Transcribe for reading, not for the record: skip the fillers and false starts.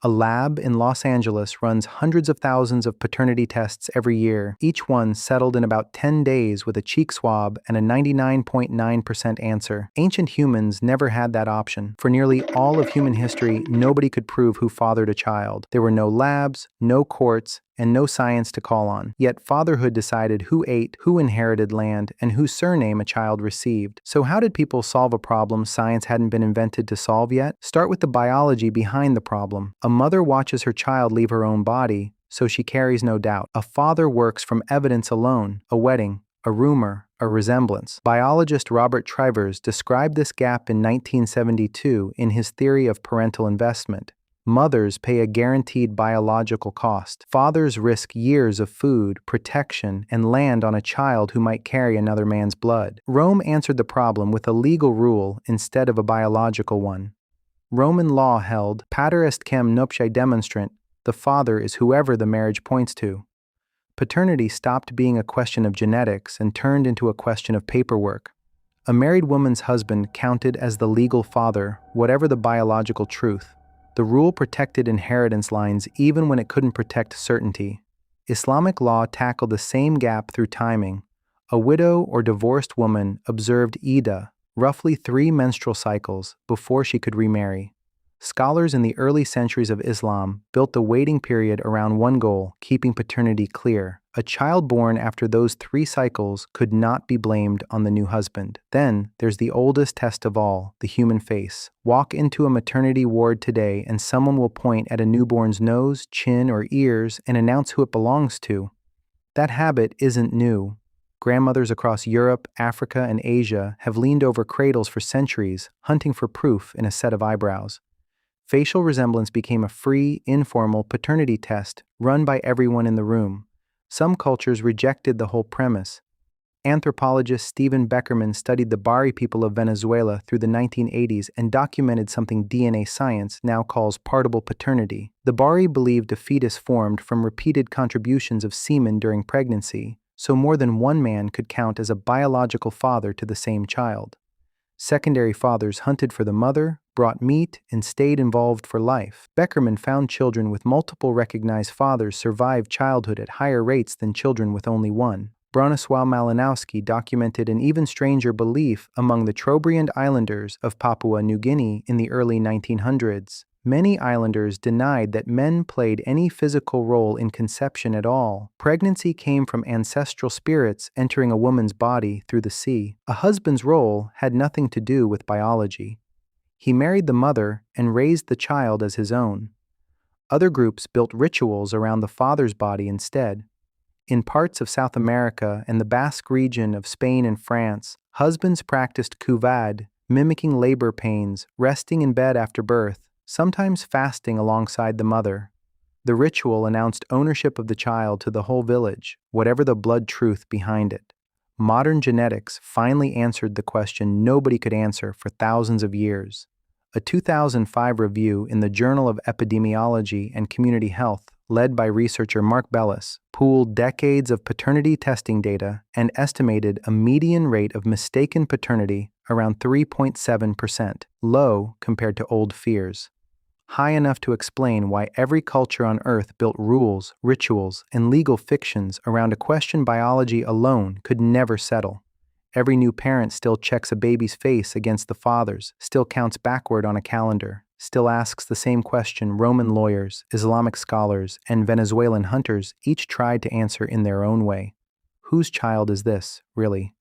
A lab in Los Angeles runs hundreds of thousands of paternity tests every year, each one settled in about 10 days with a cheek swab and a 99.9% answer. Ancient humans never had that option. For nearly all of human history, nobody could prove who fathered a child. There were no labs, no courts, and no science to call on. Yet fatherhood decided who ate, who inherited land, and whose surname a child received. So how did people solve a problem science hadn't been invented to solve yet? Start with the biology behind the problem. A mother watches her child leave her own body, so she carries no doubt. A father works from evidence alone, a wedding, a rumor, a resemblance. Biologist Robert Trivers described this gap in 1972 in his theory of parental investment. Mothers pay a guaranteed biological cost. Fathers risk years of food, protection, and land on a child who might carry another man's blood. Rome answered the problem with a legal rule instead of a biological one. Roman law held, pater est quem nuptiae demonstrant, the father is whoever the marriage points to. Paternity stopped being a question of genetics and turned into a question of paperwork. A married woman's husband counted as the legal father, whatever the biological truth. The rule protected inheritance lines even when it couldn't protect certainty. Islamic law tackled the same gap through timing. A widow or divorced woman observed iddah, roughly 3 menstrual cycles, before she could remarry. Scholars in the early centuries of Islam built the waiting period around one goal, keeping paternity clear. A child born after those 3 cycles could not be blamed on the new husband. Then, there's the oldest test of all, the human face. Walk into a maternity ward today and someone will point at a newborn's nose, chin, or ears and announce who it belongs to. That habit isn't new. Grandmothers across Europe, Africa, and Asia have leaned over cradles for centuries, hunting for proof in a set of eyebrows. Facial resemblance became a free, informal paternity test run by everyone in the room. Some cultures rejected the whole premise. Anthropologist Stephen Beckerman studied the Bari people of Venezuela through the 1980s and documented something DNA science now calls partible paternity. The Bari believed a fetus formed from repeated contributions of semen during pregnancy, so more than one man could count as a biological father to the same child. Secondary fathers hunted for the mother, brought meat, and stayed involved for life. Beckerman found children with multiple recognized fathers survived childhood at higher rates than children with only one. Bronisław Malinowski documented an even stranger belief among the Trobriand Islanders of Papua New Guinea in the early 1900s. Many islanders denied that men played any physical role in conception at all. Pregnancy came from ancestral spirits entering a woman's body through the sea. A husband's role had nothing to do with biology. He married the mother and raised the child as his own. Other groups built rituals around the father's body instead. In parts of South America and the Basque region of Spain and France, husbands practiced Couvade, mimicking labor pains, resting in bed after birth, sometimes fasting alongside the mother. The ritual announced ownership of the child to the whole village, whatever the blood truth behind it. Modern genetics finally answered the question nobody could answer for thousands of years. A 2005 review in the Journal of Epidemiology and Community Health, led by researcher Mark Bellis, pooled decades of paternity testing data and estimated a median rate of mistaken paternity around 3.7%, low compared to old fears. High enough to explain why every culture on Earth built rules, rituals, and legal fictions around a question biology alone could never settle. Every new parent still checks a baby's face against the father's, still counts backward on a calendar, still asks the same question Roman lawyers, Islamic scholars, and Venezuelan hunters each tried to answer in their own way. Whose child is this, really?